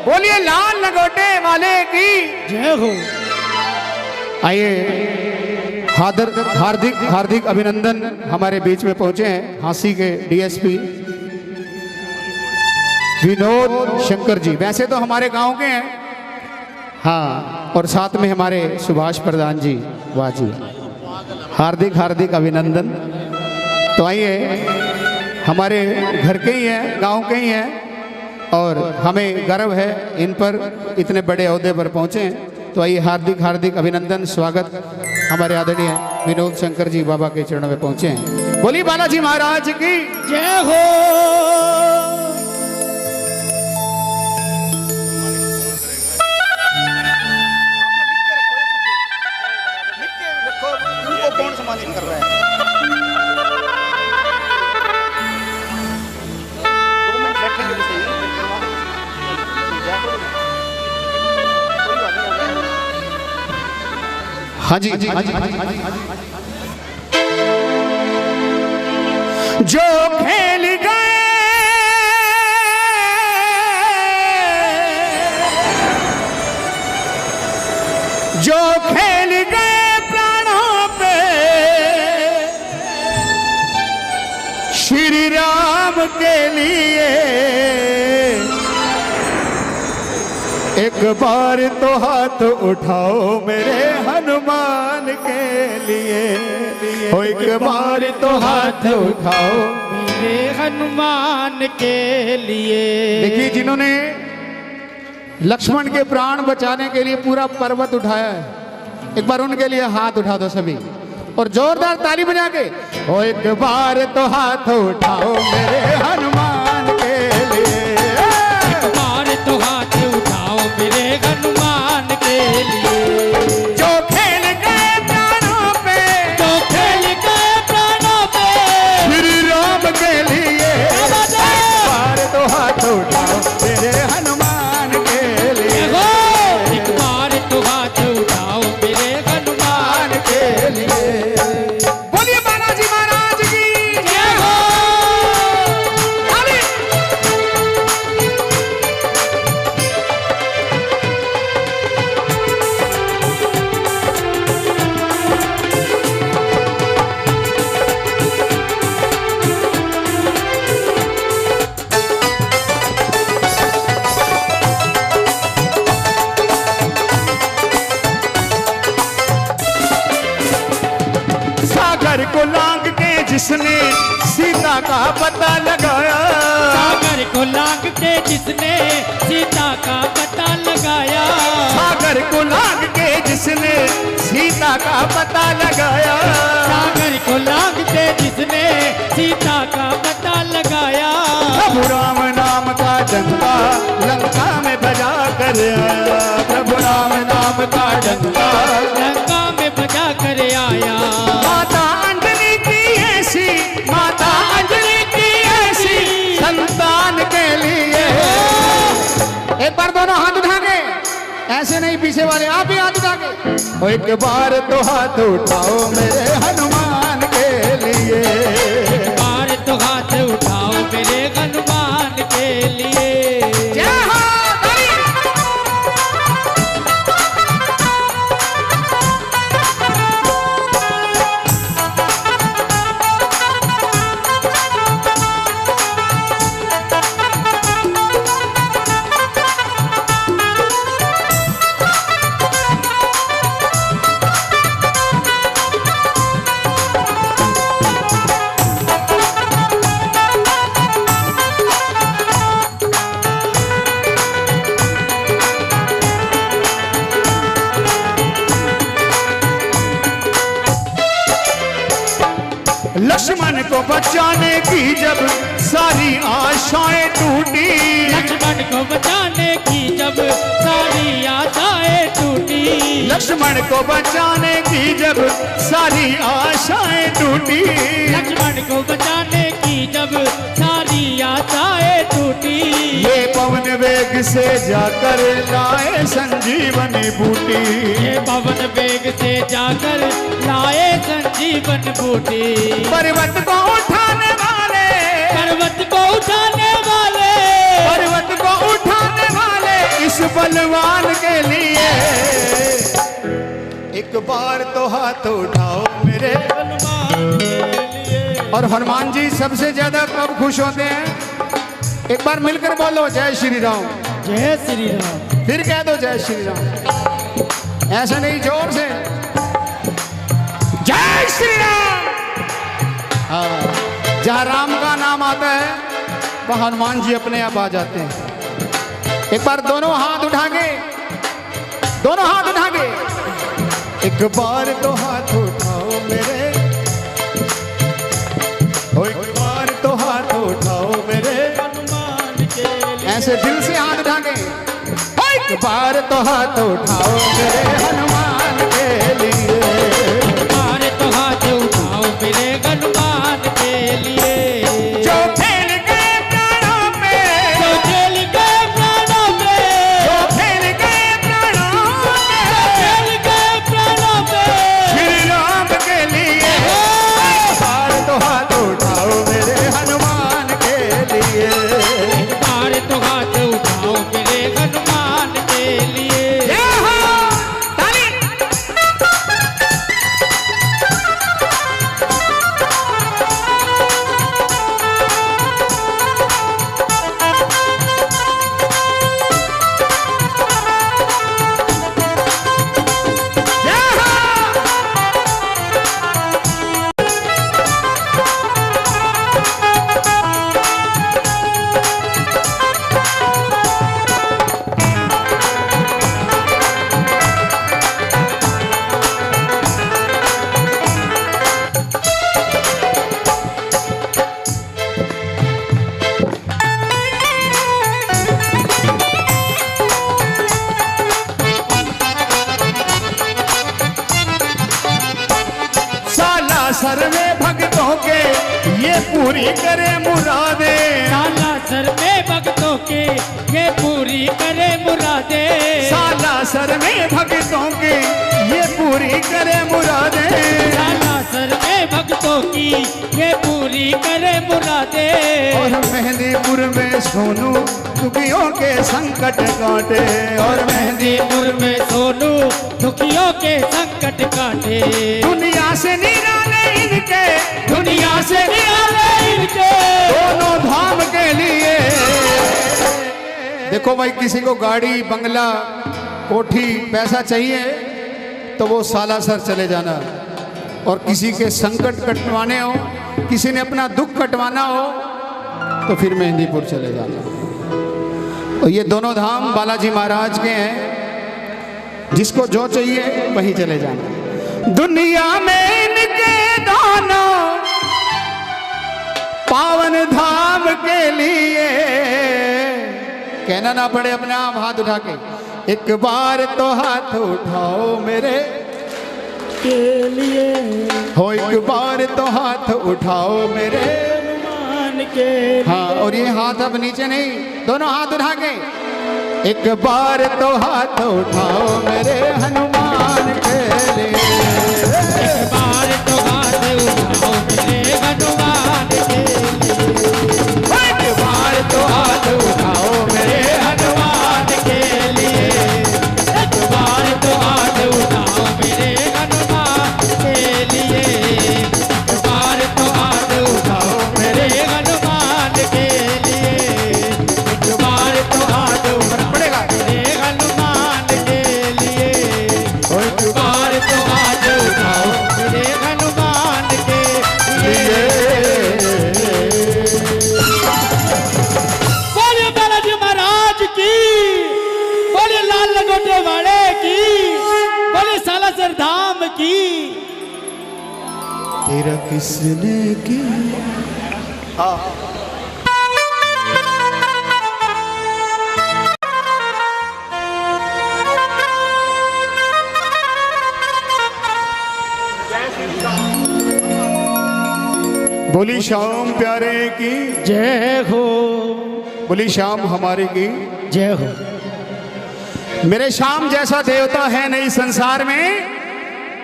बोलिए लाल लंगोटे वाले की जय हो। आइए हार्दिक हार्दिक अभिनंदन हमारे बीच में पहुंचे हैं हांसी के डीएसपी विनोद शंकर जी। वैसे तो हमारे गांव के हैं, हाँ, और साथ में हमारे सुभाष प्रधान जी। वाह जी, हार्दिक हार्दिक अभिनंदन। तो आइए, हमारे घर के ही हैं, गांव के ही हैं, और हमें गर्व है इन पर, इतने बड़े ओहदे पर पहुंचे हैं। तो आइए हार्दिक हार्दिक अभिनंदन, स्वागत। हमारे आदरणीय विनोद शंकर जी बाबा के चरणों में पहुंचे हैं। बोलिए बालाजी महाराज की जय हो। कौन सम्मानित कर रहा है? हाँ जी, जो खेल गए जो खेल गए प्राणों पे श्री राम के लिए, एक बार तो हाथ उठाओ मेरे हनुमान के लिए। ओ एक बार तो हाथ उठाओ मेरे हनुमान के लिए। देखिए, जिन्होंने लक्ष्मण के प्राण बचाने के लिए पूरा पर्वत उठाया है, एक बार उनके लिए हाथ उठा दो सभी, और जोरदार ताली बजा के। ओ एक बार तो हाथ उठाओ मेरे हनुमान के लिए, एक बार तो हाथ उठाओ मेरे हनुमान के लिए। जो खेल गए प्राणों पे, जो खेल गए प्राणों पे श्री राम के लिए, एक बार तो हाथ उठाओ मेरे हनुमान के लिए। एक बार तो हाथ उठाओ मेरे हनुमान के लिए। बोलिए बालाजी महाराज की जय हो। ताली। सागर को लांग के जिसने सीता का पता लगाया, सागर को लांग के जिसने सीता का पता लगाया, सागर को लांग के जिसने सीता का पता लगाया, सागर को लांग के जिसने सीता का पता लगाया, प्रभु राम नाम का डंका लंका में बजा कर आया, प्रभु राम नाम का डंका लंका में बजा कर आया। माता अंजलि की ऐसी, माता अंजलि की ऐसी संतान के लिए। एक बार दोनों हाथ उठा के, ऐसे नहीं पीछे वाले, आप भी हाथ उठा के। ओ एक बार तो हाथ उठाओ मेरे हनुमान के लिए, एक बार तो हाथ उठाओ मेरे हनुमान के लिए। जय हो। ताली। लक्ष्मण को बचाने की जब सारी आशाएं टूटी, लक्ष्मण को बचाने की जब सारी आशाएं टूटी, लक्ष्मण को बचाने की जब सारी आशाएं टूटी, लक्ष्मण को बचाने की जब सारी आशाएं टूटी, ये पवन वेग से जाकर लाए संजीवनी बूटी, ये पवन वेग से जाकर लाए संजीवन बूटी। पर्वत को उठाने वाले, पर्वत को उठाने वाले, पर्वत को उठाने वाले बलवान के लिए। एक बार तो हाथ उठाओ मेरे। और हनुमान जी सबसे ज्यादा कब खुश होते हैं? एक बार मिलकर बोलो जय श्री राम। जय श्री राम। फिर कह दो जय श्री राम। ऐसा नहीं, जोर से जय श्री राम। हाँ, जहाँ राम का नाम आता है वह हनुमान जी अपने आप आ जाते हैं। एक बार दोनों हाथ उठा के, दोनों हाथ उठा के, एक बार तो हाथ उठाओ मेरे। ओ एक बार तो हाथ उठाओ मेरे हनुमान के लिए। ऐसे दिल से हाथ उठा के, एक बार तो हाथ उठाओ मेरे हनुमान के लिए। एक बार तो हाथ उठाओ मेरे हनुमान के लिए। जो खेल गए प्राणों पे, जो खेल गए प्राणों पे, जो खेल गए प्राणों पे, खेल गए प्राणों पे, श्री राम के लिए। एक बार तो हाथ उठाओ मेरे हनुमान के लिए। एक बार तो हाथ उठाओ मेरे हनुमान के लिए। सर में भक्तों के ये पूरी करे मुरादे। साला सर में भक्तों के ये पूरी करे मुरादे। साला सर में भक्तों के ये पूरी करे मुरादे। साला सर में भक्तों की ये पूरी करे मुरादे। और मेहंदीपुर में सोनू दुखियों के संकट काटे। और मेहंदीपुर में सोनू दुखियों के संकट काटे। दुनिया से निराले इनके, दुनिया से निराले इनके दोनों धाम के लिए। देखो भाई, किसी को गाड़ी बंगला कोठी पैसा चाहिए तो वो सालासर चले जाना। और किसी के संकट कटवाने हो, किसी ने अपना दुख कटवाना हो तो फिर मेहंदीपुर चले जाना। और ये दोनों धाम बालाजी महाराज के हैं, जिसको जो चाहिए वहीं चले जाना। दुनिया में इनके दोनों पावन धाम के लिए। कहना ना पड़े, अपने आप हाथ उठा के, एक बार तो हाथ उठाओ मेरे के लिए। हो, एक बार तो हाथ उठाओ मेरे हनुमान के लिए। हाँ, और ये हाथ अब नीचे नहीं, दोनों हाथ उठा के, एक बार तो हाथ उठाओ मेरे हनुमान के लिए। एक बार तो हाथ उठाओ मेरे हनुमान के लिए। एक बार तो हाथ उठाओ मेरे हनुमान के लिए। एक बार तो हाथ उठाओ मेरे हनुमान के लिए। एक बार तो हाथ उठाओ मेरे हनुमान के लिए। एक बार तो हाथ उठाओ पड़ेगा मेरे हनुमान के लिए। एक बार तो हाथ उठाओ मेरे हनुमान के लिए। बोलिए बालाजी महाराज की, बोलिए लाल लंगोटे वाले की, बोलिए सालासर धाम की। तेरा किसने की। बोली श्याम प्यारे की, जय हो, बोली श्याम हमारे की। जय हो। मेरे श्याम जैसा देवता है नहीं संसार में,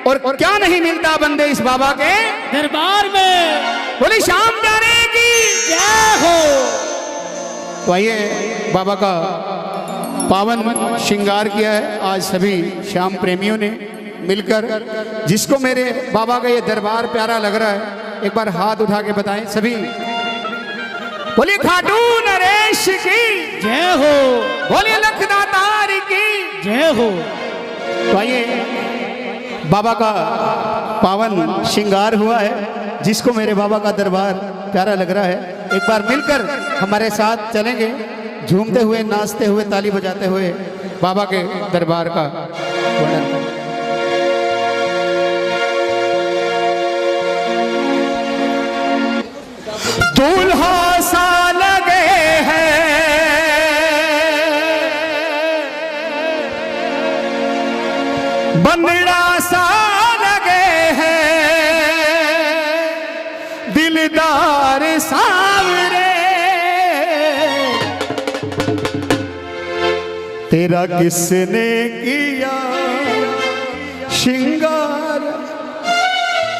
और क्या नहीं मिलता बंदे इस बाबा के दरबार में। बोली श्याम प्यारे की। जय हो। तो आइए बाबा का पावन श्रृंगार किया है आज सभी श्याम प्रेमियों ने मिलकर। जिसको मेरे बाबा का ये दरबार प्यारा लग रहा है एक बार हाथ उठा के बताएं सभी। बोलिए खाटू नरेश की जय हो, बोलिए लखदातार की जय हो। तो आइए बाबा का पावन श्रृंगार हुआ है, जिसको मेरे बाबा का दरबार प्यारा लग रहा है एक बार मिलकर हमारे साथ चलेंगे, झूमते हुए नाचते हुए ताली बजाते हुए बाबा के दरबार का वर्णन करें। दूल्हा सा लगे हैं बनड़ा सा लगे हैं दिलदार सावरे तेरा किसने किया श्रृंगार।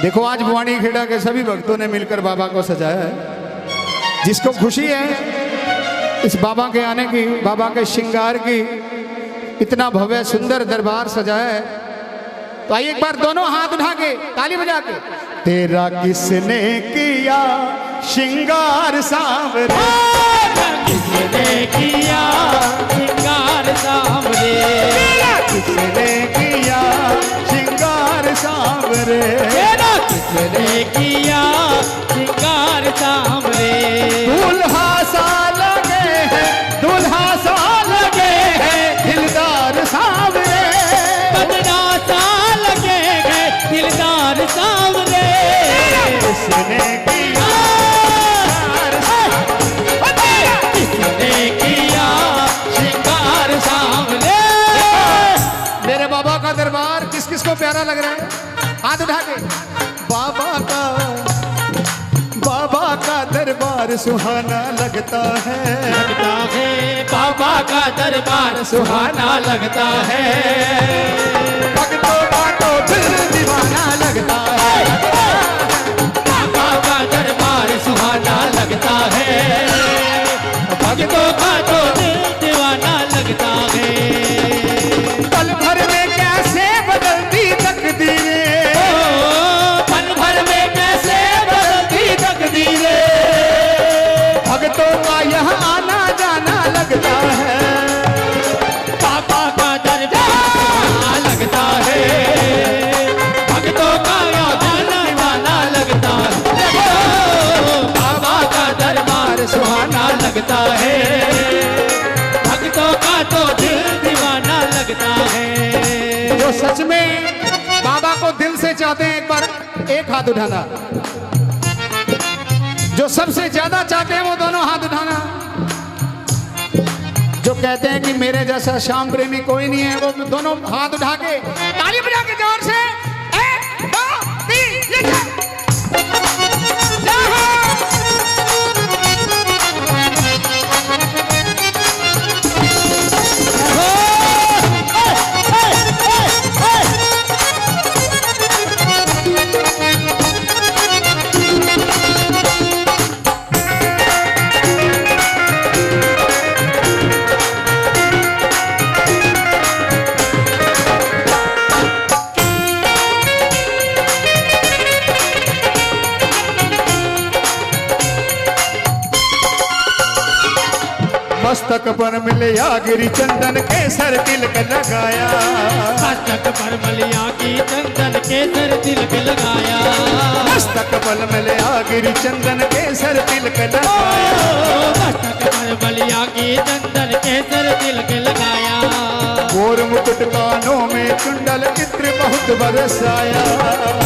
देखो आज भवानी खेड़ा के सभी भक्तों ने मिलकर बाबा को सजाया है। जिसको खुशी है इस बाबा के आने की, बाबा के श्रृंगार की, इतना भव्य सुंदर दरबार सजाया है। तो आइए एक बार दोनों हाथ उठा के ताली बजा के। तेरा किसने किया श्रृंगार सांवरे, किसने किया श्रृंगार सांवरे, किसने किया श्रृंगार सांवरे, किसने किया श्रृंगार सांवरे। दूल्हा सा लगे हैं, दूल्हा सा लगे हैं दिलदार सांवरे, बनड़ा सा लगे हैं दिलदार सांवरे। किसने किया किसने किया श्रृंगार सांवरे। मेरे बाबा का दरबार किस किस को प्यारा लग रहा है हाथ उठा के। बाबा का दरबार सुहाना लगता है, लगता है बाबा का दरबार सुहाना लगता है। भक्तों का तो दिल दीवाना लगता है, बाबा का दरबार सुहाना लगता है। भक्तों का तो दिल दीवाना लगता है। पल भर में कैसे बदलती तकदीरें, पल भर में कैसे बदलती तकदीरें। भक्तों का यहाँ आना जाना लगता है, बाबा का दरबार सुहाना लगता है। भक्तों का आना जाना लगता है। बाबा का दरबार सुहाना लगता है। भक्तों का तो दिल दीवाना लगता है। जो सच में बाबा को दिल से चाहते हैं एक बार एक हाथ उठाना, जो सबसे ज्यादा चाहते हैं वो दोनों हाथ उठाना, जो कहते हैं कि मेरे जैसा श्याम प्रेमी कोई नहीं है वो दोनों हाथ उठा के ताली बजा के जोर से 1 2 3 ये जय हो। मस्तक पर मिलिया गिरी चंदन केसर तिलक लगाया, मस्तक पर मलिया की चंदन केसर तिलक लगाया। मस्तक पर मिलिया गिरी चंदन केसर तिलक लगाया, मस्तक पर मलिया की चंदन केसर तिलक लगाया। और मुकुट कानों में कुंडल इत्र बहुत बरसाया,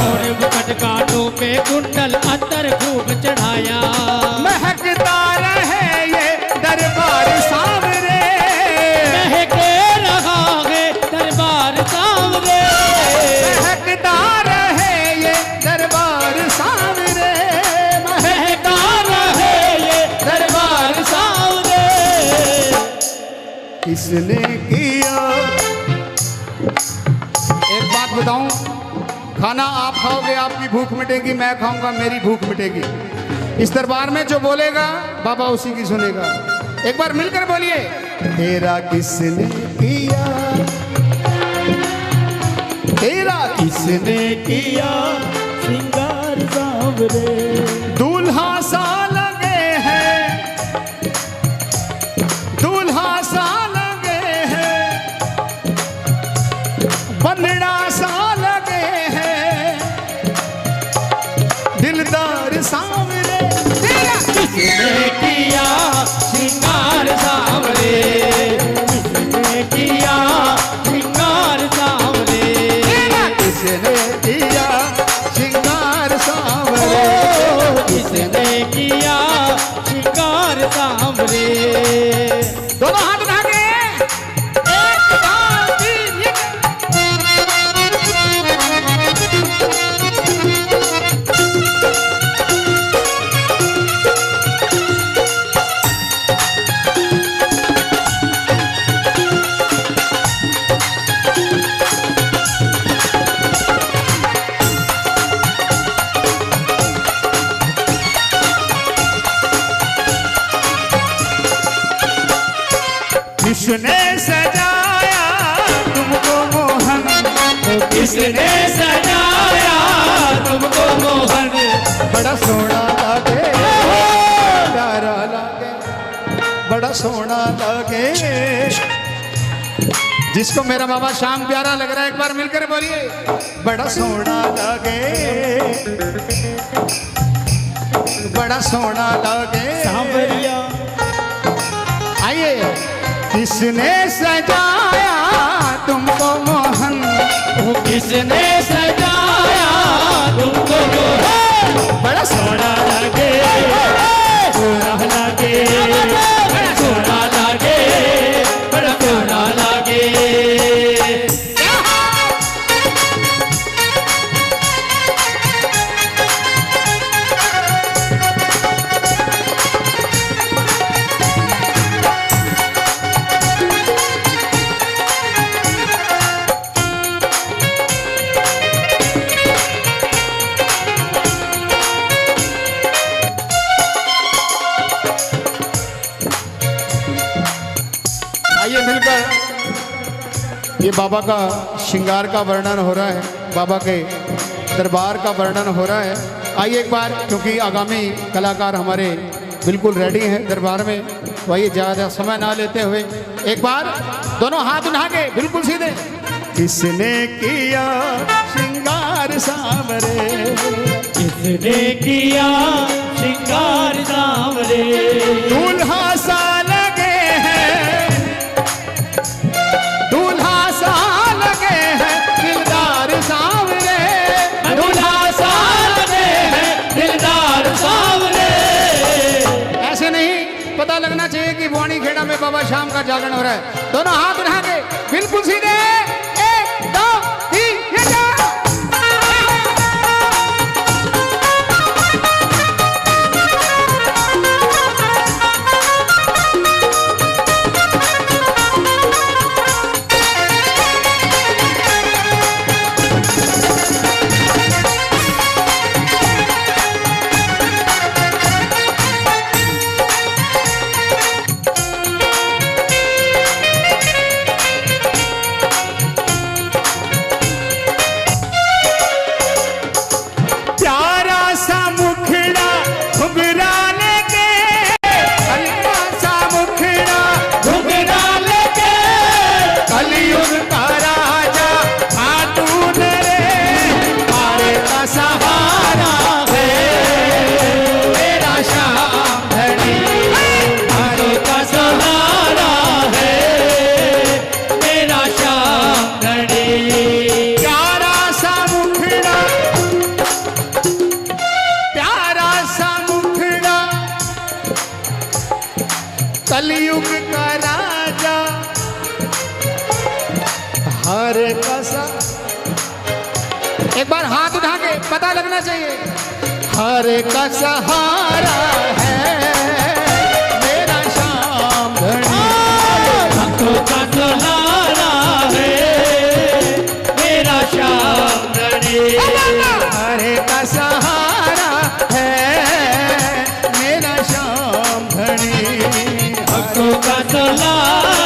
और मुकुट कानों पे कुंडल अत्तर खूब चढ़ाया। महकता रहे ये दरबार सांवरे, महके रहा है दरबार सांवरे। महकता रहे ये दरबार सांवरे, महका रहे ये दरबार सांवरे। किसने किया। एक बात बताऊं, खाना आप खाओगे आपकी भूख मिटेगी, मैं खाऊंगा मेरी भूख मिटेगी। इस दरबार में जो बोलेगा बाबा उसी की सुनेगा। एक बार मिलकर बोलिए, तेरा किसने किया, तेरा किसने किया श्रृंगार सांवरे, दूल्हा सा लगे हैं, दूल्हा सा लगे हैं, बंदना सा लगे हैं, दिलदार सांवरे। तेरा किसने किया श्रृंगार सांवरे, किसने किया श्रृंगार सांवरे, किसने किया श्रृंगार सांवरे, किसने किया श्रृंगार सांवरे। दोनों हाथ उठा के 1 2 3 किसने सजाया तुमको मोहन, किसने सजाया तुमको मोहन, बड़ा सोना लागे, प्यारा लागे, बड़ा सोना लागे। जिसको मेरा बाबा श्याम प्यारा लग रहा है एक बार मिलकर बोलिए, बड़ा सोना लागे, बड़ा सोना लागे सांवरिया। आइए। किसने सजाया तुमको मोहन, किसने सजाया तुमको मोहन, बड़ा सोना लगे, सोना लगे, सोना लगे, बड़ा सोना लगे। आइए मिलकर ये बाबा का श्रृंगार का वर्णन हो रहा है, बाबा के दरबार का वर्णन हो रहा है। आइए एक बार, क्योंकि आगामी कलाकार हमारे बिल्कुल रेडी हैं दरबार में, तो आइए ज़्यादा समय ना लेते हुए एक बार दोनों हाथ उठा के बिल्कुल सीधे। किसने किया श्रृंगार सांवरे, किसने किया श्रृंगार सांवरे, दूल्हा सा लगे हैं, दूल्हा सा लगे हैं, दिलदार सांवरे, दूल्हा सा लगे हैं, दिलदार सांवरे। ऐसे नहीं, पता लगना चाहिए कि वाणी खेड़ा में बाबा श्याम का जागरण हो रहा है। दोनों हाथ उठा के बिल्कुल सीधे 1 2 3 ये जा। कलयुग का राजा हर कसा। एक बार हाथ उठा के पता लगना चाहिए। हर का सहारा है मेरा श्याम धनी, भक्तों का सहारा है मेरा श्याम धनी। हर का सहारा है मेरा श्याम धनी। भक्तों का सहारा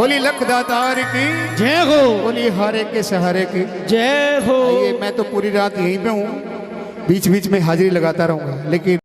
बोली लख दातार की, जय हो, बोली हारे के सहारे की। जय हो। ये मैं तो पूरी रात यहीं पे हूँ, बीच बीच में हाजिरी लगाता रहूँगा, लेकिन